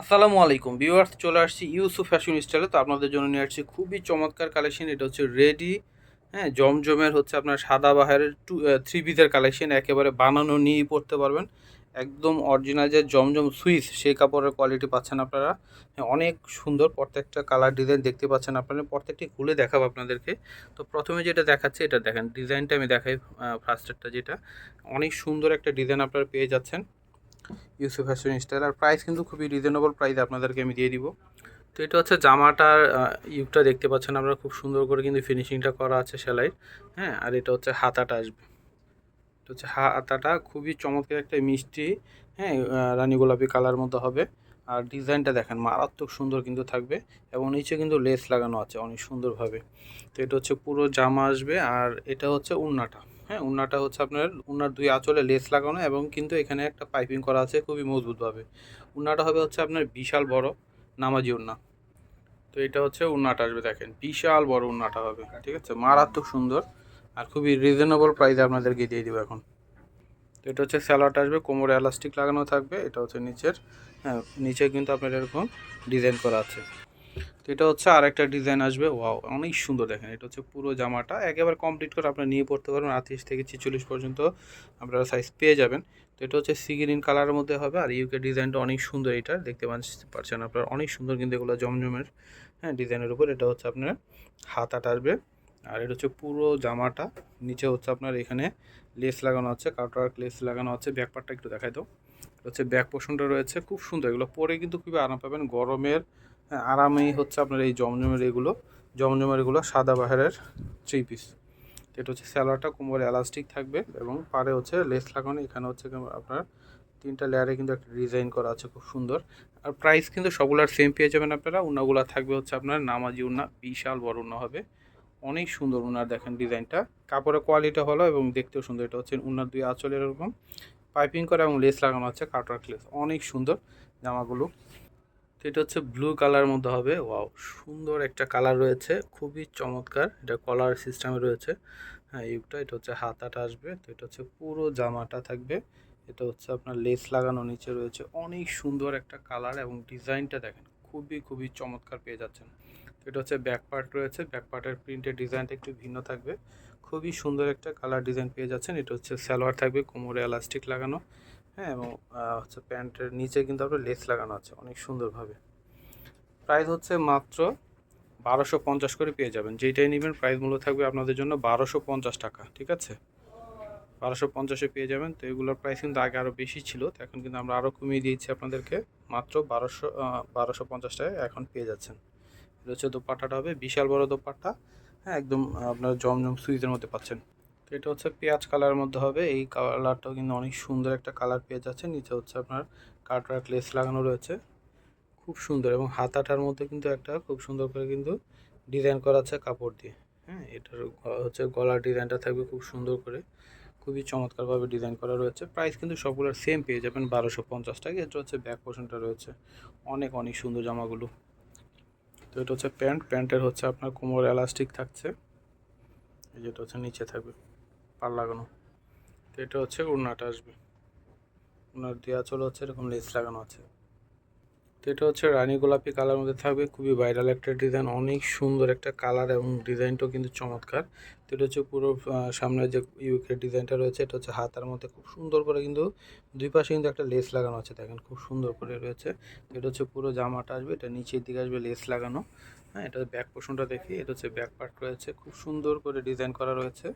আসসালামু আলাইকুম ভিউয়ার্স, চলে আসছি ইউসুফ ফ্যাশন স্টাইলে। তো আপনাদের জন্য নিয়ে আসছি খুবই চমৎকার কালেকশন। এটা হচ্ছে রেডি, হ্যাঁ, জমজমের হচ্ছে আপনার সাদা বাহারের থ্রি পিসের কালেকশন। একেবারে বানানো নিয়েই পড়তে পারবেন। একদম অরিজিনাল যে জমজম সুইস সেই কাপড়ের কোয়ালিটি পাচ্ছেন আপনারা। হ্যাঁ, অনেক সুন্দর প্রত্যেকটা কালার ডিজাইন দেখতে পাচ্ছেন আপনারা। প্রত্যেকটি খুলে দেখাবো আপনাদেরকে। তো প্রথমে যেটা দেখাচ্ছে এটা দেখেন, ডিজাইনটা আমি দেখাই। ফার্স্টেরটা যেটা অনেক সুন্দর একটা ডিজাইন আপনারা পেয়ে যাচ্ছেন ইউসুফ ফ্যাশন স্টাইল। আর প্রাইস কিন্তু খুবই রিজনেবল প্রাইস আপনাদেরকে আমি দিয়ে দিব। তো এটা হচ্ছে জামাটার ইউকটা দেখতে পাচ্ছেন আপনারা, খুব সুন্দর করে কিন্তু ফিনিশিংটা করা আছে সেলাই। হ্যাঁ, আর এটা হচ্ছে হাতাটা আসবে। এটা হচ্ছে হাতাটা খুবই চমৎকার একটা মিষ্টি, হ্যাঁ, রানী গোলাপি কালার মতো হবে। আর ডিজাইনটা দেখেন মারাত্মক সুন্দর কিন্তু থাকবে, এবং নিচে কিন্তু লেস লাগানো আছে অনেক সুন্দরভাবে। তো এটা হচ্ছে পুরো জামা আসবে। আর এটা হচ্ছে উন্নাটা। হ্যাঁ, উন্নাটা হচ্ছে আপনার উন্নার দুই আঁচলে লেস লাগানো, এবং কিন্তু এখানে একটা পাইপিং করা আছে খুবই মজবুতভাবে। উন্নাটা হবে হচ্ছে আপনার বিশাল বড় নামাজি উন্না। তো এটা হচ্ছে উন্নাটা আসবে, দেখেন বিশাল বড় উন্নাটা হবে, ঠিক আছে, মারাত্মক সুন্দর। আর খুবই রিজনেবল প্রাইসে আপনাদেরকে দিয়ে দিব এখন। তো এটা হচ্ছে স্যালোয়ারটা আসবে, কোমরে এলাস্টিক লাগানো থাকবে। এটা হচ্ছে নিচের, হ্যাঁ, নিচে কিন্তু আপনার এরকম ডিজাইন করা আছে। তো এটা হচ্ছে আরেকটা ডিজাইন আসবে, ওয়াও অনেক সুন্দর। দেখেন এটা হচ্ছে পুরো জামাটা একেবারে কমপ্লিট করে আপনারা নিয়ে পড়তে পারবেন। 38 থেকে 46 পর্যন্ত আপনারা সাইজ পেয়ে যাবেন। তো এটা হচ্ছে সি গ্রিন কালারের মধ্যে হবে। আর ইউকে ডিজাইনটা অনেক সুন্দর, এটা দেখতে পাচ্ছেন আপনারা, অনেক সুন্দর কিন্তু এগুলো জমজমের, হ্যাঁ, ডিজাইনের উপর। এটা হচ্ছে আপনার হাতাটা আসবে। আর এটা হচ্ছে পুরো জামাটা। নিচে হচ্ছে আপনার এখানে লেস লাগানো আছে, কাটওয়ার্ক লেস লাগানো আছে। ব্যাক পার্টটা একটু দেখাই দাও। হচ্ছে ব্যাক পোর্শনটা রয়েছে খুব সুন্দর। এগুলো পরে কিন্তু খুবই আরাম পাবেন গরমের। হ্যাঁ, আরামেই হচ্ছে আপনার এই জমজমের এগুলো সাদা বাহারের থ্রি পিস। এটা হচ্ছে স্যালোয়ারটা কোমরে এলাস্টিক থাকবে, এবং পারে হচ্ছে লেস লাগানো। এখানে হচ্ছে আপনার তিনটা লেয়ারে কিন্তু একটা ডিজাইন করা আছে খুব সুন্দর। আর প্রাইস কিন্তু সবগুলার সেম পেয়ে যাবেন আপনারা। উন্নাগুলা থাকবে হচ্ছে আপনার নামাজি উন্না, বিশাল বড় উন্না হবে, অনেক সুন্দর উনার। দেখেন ডিজাইনটা, কাপড়ের কোয়ালিটি হলো এবং দেখতেও সুন্দর। এটা হচ্ছে উনার দুই আঁচলের এরকম পাইপিং করা এবং লেস লাগানো আছে, কাটওয়ার্ক লেস, অনেক সুন্দর জামাগুলো। তো এটা হচ্ছে ব্লু কালার মধ্যে হবে, ওয়াও সুন্দর একটা কালার রয়েছে, খুবই চমৎকার। এটা কলার সিস্টেমে রয়েছে। হ্যাঁ, ইউকটা। এটা হচ্ছে হাতাটা আসবে। তো এটা হচ্ছে পুরো জামাটা থাকবে। এটা হচ্ছে আপনার লেস লাগানো নিচে রয়েছে, অনেক সুন্দর একটা কালার, এবং ডিজাইনটা দেখেন খুবই খুবই চমৎকার পেয়ে যাচ্ছেন। তো এটা হচ্ছে ব্যাক পার্ট রয়েছে, ব্যাক পার্টের প্রিন্টের ডিজাইনটা একটু ভিন্ন থাকবে। খুবই সুন্দর একটা কালার ডিজাইন পেয়ে যাচ্ছেন। এটা হচ্ছে সালোয়ার থাকবে, কোমরে এলাস্টিক লাগানো। হ্যাঁ, এবং হচ্ছে প্যান্টের নিচে কিন্তু আপনার লেস লাগানো আছে অনেক সুন্দরভাবে। প্রাইস হচ্ছে মাত্র 1250 করে পেয়ে যাবেন। যেইটাই নেবেন প্রাইস মূল্য থাকবে আপনাদের জন্য 1250 টাকা, ঠিক আছে, 1250-এ পেয়ে যাবেন। তো এগুলোর প্রাইস কিন্তু আগে আরও বেশি ছিল, তো এখন কিন্তু আমরা আরও কমিয়ে দিয়েছি আপনাদেরকে। মাত্র 1250 টাকায় এখন পেয়ে যাচ্ছেন। এটা হচ্ছে দোপাট্টাটা হবে বিশাল বড় দোপাট্টা। হ্যাঁ, একদম আপনার জমজম সুইচের মধ্যে পাচ্ছেন। তো এটা হচ্ছে পেঁয়াজ কালারের মধ্যে হবে। এই কালারটাও কিন্তু অনেক সুন্দর একটা কালার পেয়ে যাচ্ছে। নিচে হচ্ছে আপনার কাটওয়ার্ক লেস লাগানো রয়েছে, খুব সুন্দর। এবং হাতাটার মধ্যে কিন্তু একটা খুব সুন্দর করে কিন্তু ডিজাইন করা আছে কাপড় দিয়ে। হ্যাঁ, এটার হচ্ছে গলার ডিজাইনটা থাকবে খুব সুন্দর করে, খুবই চমৎকারভাবে ডিজাইন করা রয়েছে। প্রাইস কিন্তু সবগুলোর সেম পেয়ে যাবেন 1250 টাকা। এটা হচ্ছে ব্যাক পোর্শনটা রয়েছে, অনেক অনেক সুন্দর জামাগুলো। তো এটা হচ্ছে প্যান্টের হচ্ছে আপনার কোমর এলাস্টিক থাকছে, এই যেটা হচ্ছে নিচে থাকবে পার লাগানো। তো এটা হচ্ছে ওড়নাটা আসবে, ওড়নার দেওয়া চলে হচ্ছে এরকম লেস লাগানো আছে। তো এটা হচ্ছে রানী গোলাপি কালার মধ্যে থাকবে, খুবই ভাইরাল একটা ডিজাইন, অনেক সুন্দর একটা কালার, এবং ডিজাইনটাও কিন্তু চমৎকার। তো এটা হচ্ছে পুরো সামনে যে ইউকের ডিজাইনটা রয়েছে, এটা হচ্ছে হাতার মধ্যে খুব সুন্দর করে কিন্তু দুই পাশে কিন্তু একটা লেস লাগানো আছে, দেখেন খুব সুন্দর করে রয়েছে। তো এটা হচ্ছে পুরো জামাটা আসবে, এটা নিচের দিকে আসবে লেস লাগানো। হ্যাঁ, এটা ব্যাক পোর্শনটা দেখি। এটা হচ্ছে ব্যাক পার্ট রয়েছে, খুব সুন্দর করে ডিজাইন করা রয়েছে।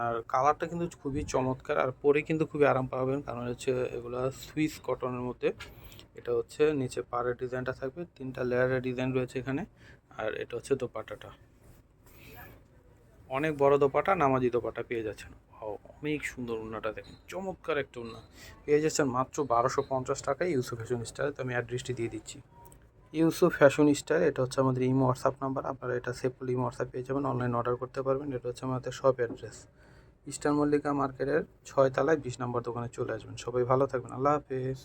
আর কালারটা কিন্তু খুবই চমৎকার, আর পরে কিন্তু খুবই আরাম পাবেন, কারণ হচ্ছে এগুলো সুইস কটনের মধ্যে। এটা হচ্ছে নিচে পাড়ের ডিজাইনটা থাকবে, তিনটা লেয়ারের ডিজাইন রয়েছে এখানে। আর এটা হচ্ছে দোপাট্টাটা, অনেক বড় দোপাট্টা, নামাজি দোপাট্টা পেয়ে যাচ্ছেন। অনেক সুন্দর উন্নাটা দেখেন, চমৎকার একটা উন্না পেয়ে যাচ্ছেন মাত্র 1250 টাকায় ইউসুফ ফ্যাশন স্টাইল। তো আমি অ্যাড্রেসটি দিয়ে দিচ্ছি। ইউসুফ ফ্যাশন স্টাইল, এটা হচ্ছে আমাদের ইমো হোয়াটসঅ্যাপ নাম্বার। আপনারা এটা সেভ করলে ইমো হোয়াটসঅ্যাপ পেয়ে যাবেন, অনলাইন অর্ডার করতে পারবেন। এটা হচ্ছে আমাদের শপ অ্যাড্রেস, ইস্টার্ন মল্লিকা মার্কেটের 6 তলায় 20 নম্বর দোকানে চলে আসবেন। সবাই ভালো থাকবেন, আল্লাহ হাফেজ।